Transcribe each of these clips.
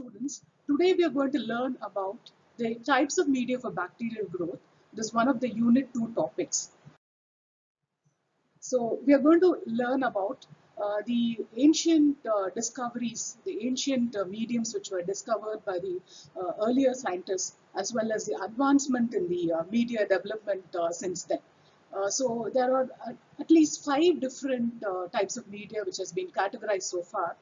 students. Today we are going to learn about the types of media for bacterial growth. This is one of the Unit 2 topics. So we are going to learn about the ancient discoveries, the ancient mediums which were discovered by the earlier scientists, as well as the advancement in the media development since then. So there are at least 5 different types of media which has been categorized so far.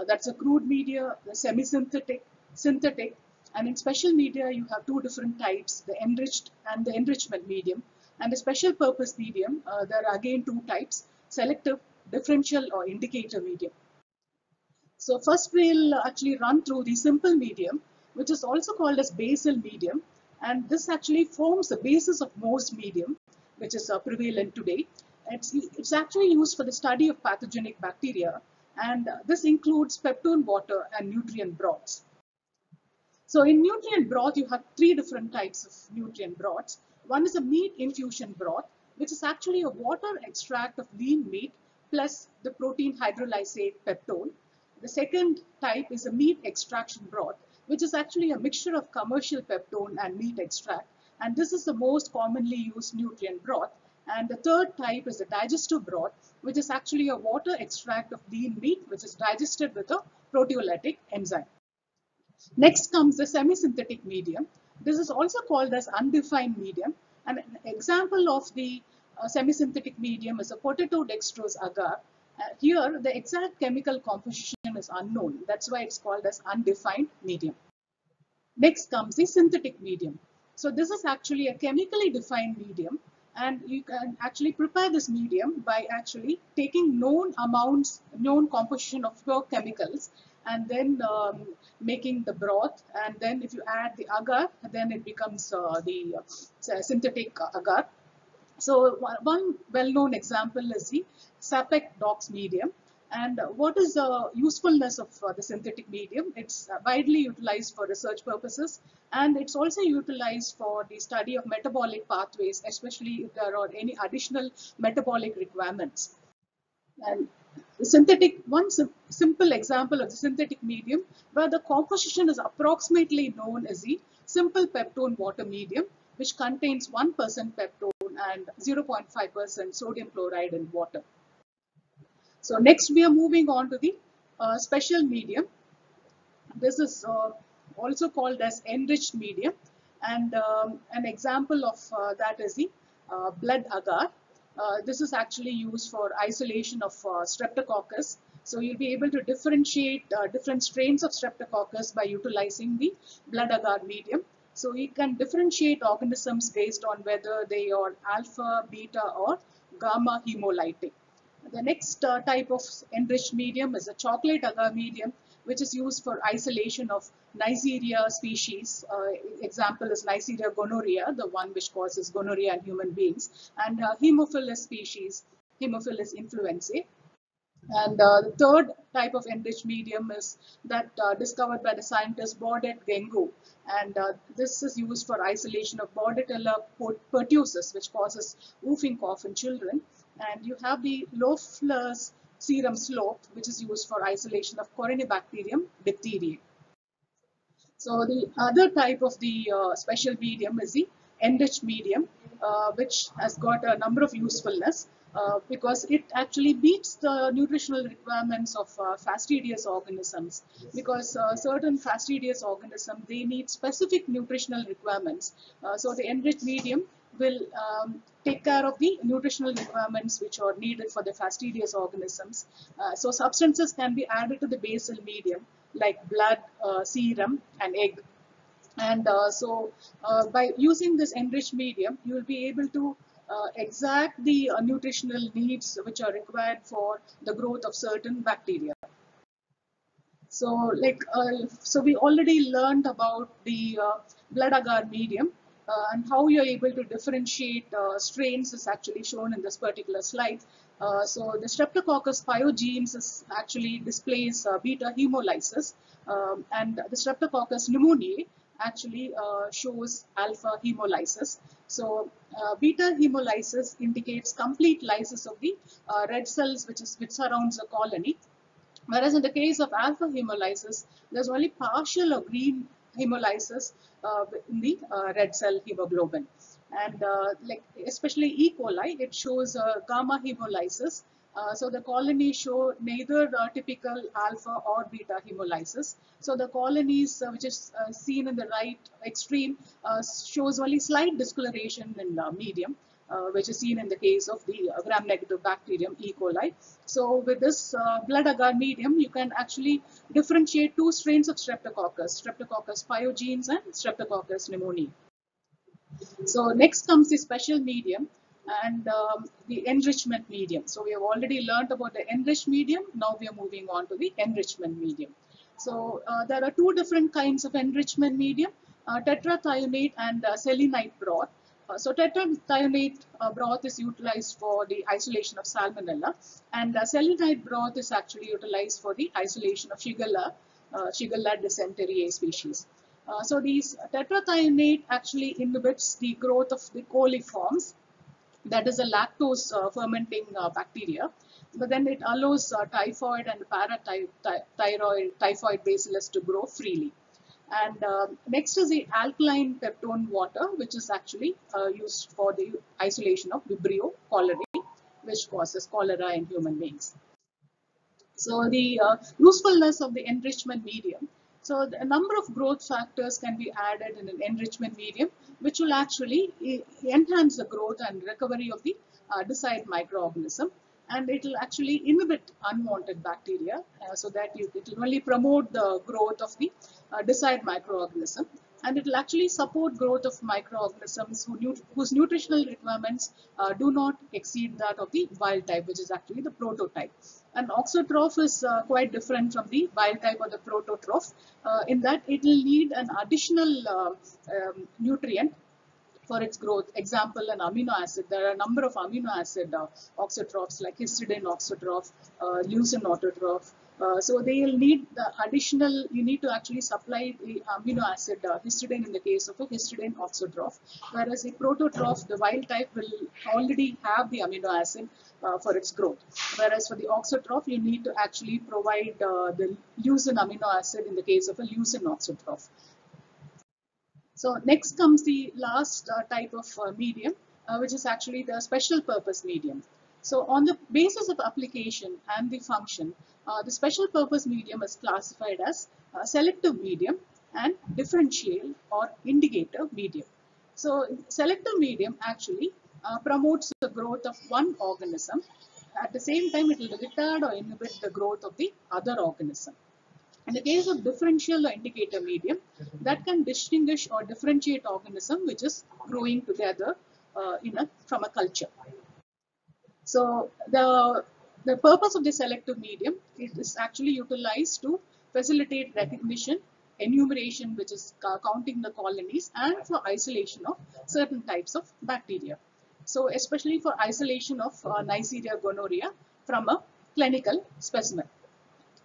That's a crude media, the semi-synthetic, synthetic, and in special media you have 2 different types, the enriched and the enrichment medium. And the special purpose medium, there are again 2 types, selective, differential or indicator medium. So first we'll actually run through the simple medium, which is also called as basal medium. And this actually forms the basis of most medium, which is prevalent today. It's actually used for the study of pathogenic bacteria. And this includes peptone water and nutrient broths. So in nutrient broth, you have 3 different types of nutrient broths. One is a meat infusion broth, which is actually a water extract of lean meat plus the protein hydrolysate peptone. The second type is a meat extraction broth, which is actually a mixture of commercial peptone and meat extract. And this is the most commonly used nutrient broth. And the third type is a digestive broth, which is actually a water extract of lean meat, which is digested with a proteolytic enzyme. Next comes the semi-synthetic medium. This is also called as undefined medium. And an example of the semi-synthetic medium is a potato dextrose agar. Here, the exact chemical composition is unknown. That's why it's called as undefined medium. Next comes the synthetic medium. So this is actually a chemically defined medium. And you can actually prepare this medium by actually taking known amounts, known composition of pure chemicals, and then making the broth. And then if you add the agar, then it becomes the synthetic agar. So one well-known example is the Sapec Dox medium. And what is the usefulness of the synthetic medium? It's widely utilized for research purposes, and it's also utilized for the study of metabolic pathways, especially if there are any additional metabolic requirements. And the synthetic, simple example of the synthetic medium, where the composition is approximately known as the simple peptone water medium, which contains 1% peptone and 0.5% sodium chloride in water. So next we are moving on to the special medium. This is also called as enriched medium, and an example of that is the blood agar. This is actually used for isolation of streptococcus. So you'll be able to differentiate different strains of streptococcus by utilizing the blood agar medium. So you can differentiate organisms based on whether they are alpha, beta or gamma hemolytic. The next type of enriched medium is a chocolate agar medium, which is used for isolation of Neisseria species. Example is Neisseria gonorrhea, the one which causes gonorrhea in human beings, and Haemophilus species, Haemophilus influenzae. And the third type of enriched medium is that discovered by the scientist Baudet Gengu. And this is used for isolation of Bordetella pertussis, which causes whooping cough in children. And you have the Loeffler's serum slope, which is used for isolation of Corynebacterium diphtheriae. So the other type of the special medium is the enriched medium, which has got a number of usefulness. Because it actually meets the nutritional requirements of fastidious organisms. Because certain fastidious organisms, they need specific nutritional requirements. So the enriched medium will take care of the nutritional requirements which are needed for the fastidious organisms. So substances can be added to the basal medium like blood, serum and egg. And by using this enriched medium, you will be able to exact the nutritional needs which are required for the growth of certain bacteria. So so we already learned about the blood agar medium and how you're able to differentiate strains is actually shown in this particular slide. So the Streptococcus pyogenes is actually displays beta hemolysis, and the Streptococcus pneumoniae actually shows alpha hemolysis. So beta hemolysis indicates complete lysis of the red cells which surrounds the colony. Whereas in the case of alpha hemolysis, there's only partial or green hemolysis in the red cell hemoglobin. And like especially E. coli, it shows gamma hemolysis. So the colonies show neither typical alpha or beta hemolysis. So the colonies, which is seen in the right extreme, shows only slight discoloration in medium, which is seen in the case of the gram-negative bacterium E. coli. So with this blood agar medium, you can actually differentiate two strains of Streptococcus pyogenes and Streptococcus pneumoniae. So next comes the special medium and the enrichment medium. So we have already learned about the enriched medium. Now we are moving on to the enrichment medium. So there are two different kinds of enrichment medium, tetrathionate and selenite broth. So tetrathionate broth is utilized for the isolation of salmonella, and selenite broth is actually utilized for the isolation of Shigella dysenteriae species. So these tetrathionate actually inhibits the growth of the coliforms, that is a lactose fermenting bacteria, but then it allows typhoid and typhoid bacillus to grow freely. And next is the alkaline peptone water, which is actually used for the isolation of Vibrio cholerae, which causes cholera in human beings. So the usefulness of the enrichment medium. So a number of growth factors can be added in an enrichment medium, which will actually enhance the growth and recovery of the desired microorganism. And it will actually inhibit unwanted bacteria so that it will only promote the growth of the desired microorganism. And it will actually support growth of microorganisms whose nutritional requirements do not exceed that of the wild type, which is actually the prototype. An auxotroph is quite different from the wild type or the prototroph in that it will need an additional nutrient for its growth. Example, an amino acid. There are a number of amino acid auxotrophs like histidine auxotroph, leucine autotroph. So they will need the additional, you need to actually supply the amino acid histidine in the case of a histidine auxotroph, whereas the prototroph, the wild type, will already have the amino acid for its growth. Whereas for the auxotroph, you need to actually provide the leucine amino acid in the case of a leucine auxotroph. So next comes the last type of medium, which is actually the special purpose medium. So on the basis of application and the function, the special purpose medium is classified as selective medium and differential or indicator medium. So selective medium actually promotes the growth of one organism. At the same time, it will retard or inhibit the growth of the other organism. In the case of differential or indicator medium, that can distinguish or differentiate organism which is growing together from a culture. So the purpose of the selective medium is actually utilized to facilitate recognition, enumeration, which is counting the colonies, and for isolation of certain types of bacteria. So especially for isolation of Neisseria gonorrhea from a clinical specimen.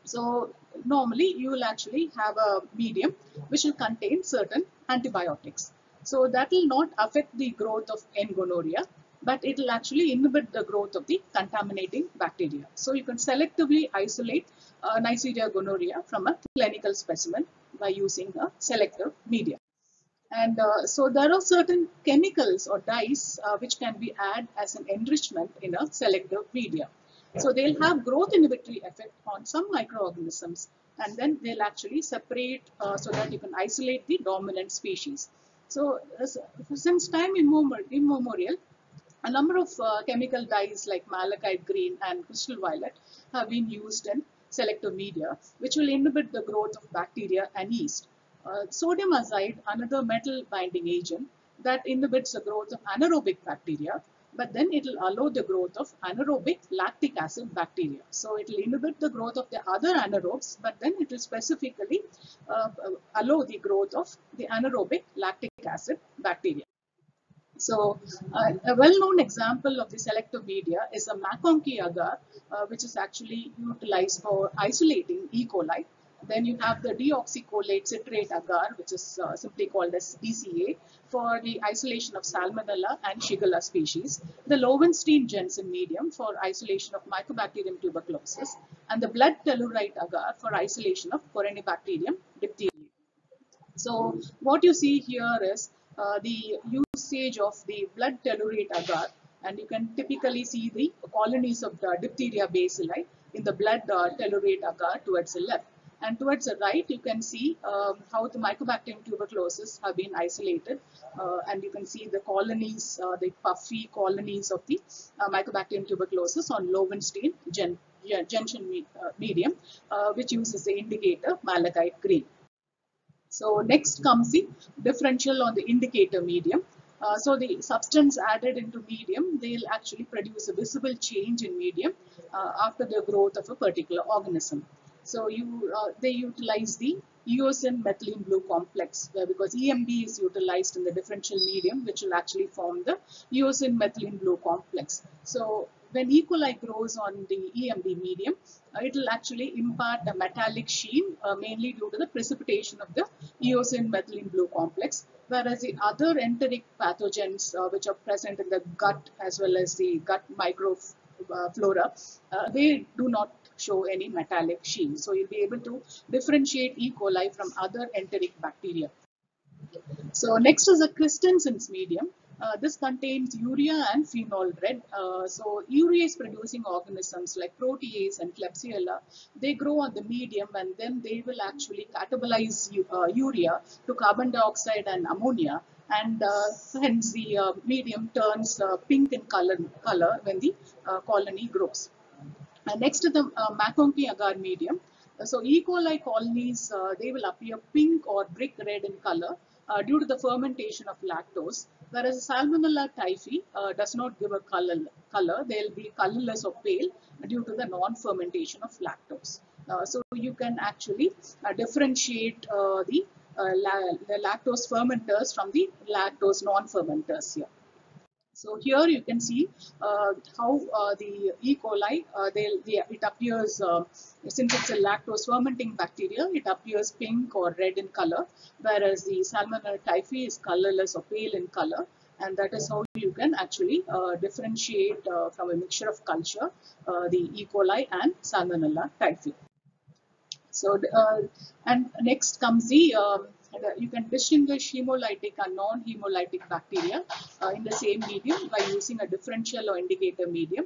So normally you will actually have a medium which will contain certain antibiotics. So that will not affect the growth of N. gonorrhea, but it will actually inhibit the growth of the contaminating bacteria. So you can selectively isolate Neisseria gonorrhea from a clinical specimen by using a selective medium. And so there are certain chemicals or dyes which can be added as an enrichment in a selective medium. So they'll have growth inhibitory effect on some microorganisms, and then they'll actually separate so that you can isolate the dominant species. So since time immemorial, a number of chemical dyes like malachite green and crystal violet have been used in selective media, which will inhibit the growth of bacteria and yeast. Sodium azide, another metal binding agent that inhibits the growth of anaerobic bacteria, but then it will allow the growth of anaerobic lactic acid bacteria. So it will inhibit the growth of the other anaerobes, but then it will specifically allow the growth of the anaerobic lactic acid bacteria. So a well-known example of the selective media is a McConkey agar, which is actually utilized for isolating E. coli. Then you have the deoxycholate citrate agar, which is simply called as DCA, for the isolation of Salmonella and Shigella species. The Lowenstein Jensen medium for isolation of Mycobacterium tuberculosis, and the blood tellurite agar for isolation of Corynebacterium diphtheriae. So what you see here is the usage of the blood tellurate agar, and you can typically see the colonies of the diphtheria bacilli in the blood tellurate agar towards the left. And towards the right, you can see how the Mycobacterium tuberculosis have been isolated, and you can see the colonies, the puffy colonies of the Mycobacterium tuberculosis on Lowenstein Jensen medium, which uses the indicator malachite green. So next comes the differential on the indicator medium. So the substance added into medium, they'll actually produce a visible change in medium after the growth of a particular organism. So they utilize the eosin methylene blue complex, because EMB is utilized in the differential medium, which will actually form the eosin methylene blue complex. So when E. coli grows on the EMB medium, it will actually impart a metallic sheen, mainly due to the precipitation of the eosin methylene blue complex, whereas the other enteric pathogens which are present in the gut as well as the gut microflora, they do not show any metallic sheen. So you'll be able to differentiate E. coli from other enteric bacteria. So next is a Christensen's medium. This contains urea and phenol red. So urease producing organisms like protease and Klebsiella, they grow on the medium, and then they will actually catabolize urea to carbon dioxide and ammonia, and hence the medium turns pink in color when the colony grows. Next to the McConkey agar medium, so E. coli colonies, they will appear pink or brick red in color due to the fermentation of lactose, whereas Salmonella typhi does not give a color. They'll be colorless or pale due to the non-fermentation of lactose. So you can actually differentiate the lactose fermenters from the lactose non-fermenters here. So here you can see how the E. coli, it appears, since it's a lactose fermenting bacteria, it appears pink or red in color, whereas the Salmonella typhi is colorless or pale in color. And that is how you can actually differentiate from a mixture of culture the E. coli and Salmonella typhi. So, and next comes you can distinguish hemolytic and non-hemolytic bacteria in the same medium by using a differential or indicator medium.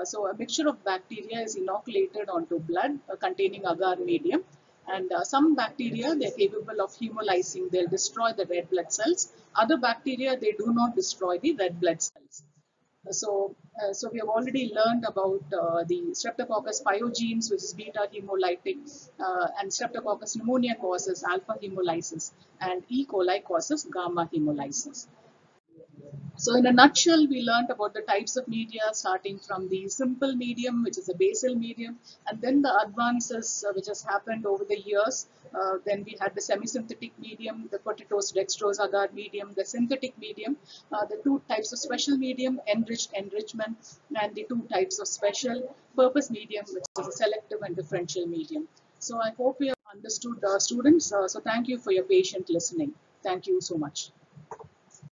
So a mixture of bacteria is inoculated onto blood containing agar medium, and some bacteria, they're capable of hemolyzing, they'll destroy the red blood cells. Other bacteria, they do not destroy the red blood cells. So we have already learned about the Streptococcus pyogenes, which is beta hemolytic, and Streptococcus pneumoniae causes alpha hemolysis, and E. coli causes gamma hemolysis. So in a nutshell, we learned about the types of media, starting from the simple medium, which is a basal medium, and then the advances which has happened over the years. Then we had the semi-synthetic medium, the potatoes dextrose agar medium, the synthetic medium, the two types of special medium, enriched enrichment, and the two types of special purpose medium, which is a selective and differential medium. So I hope you have understood, students. So thank you for your patient listening. Thank you so much.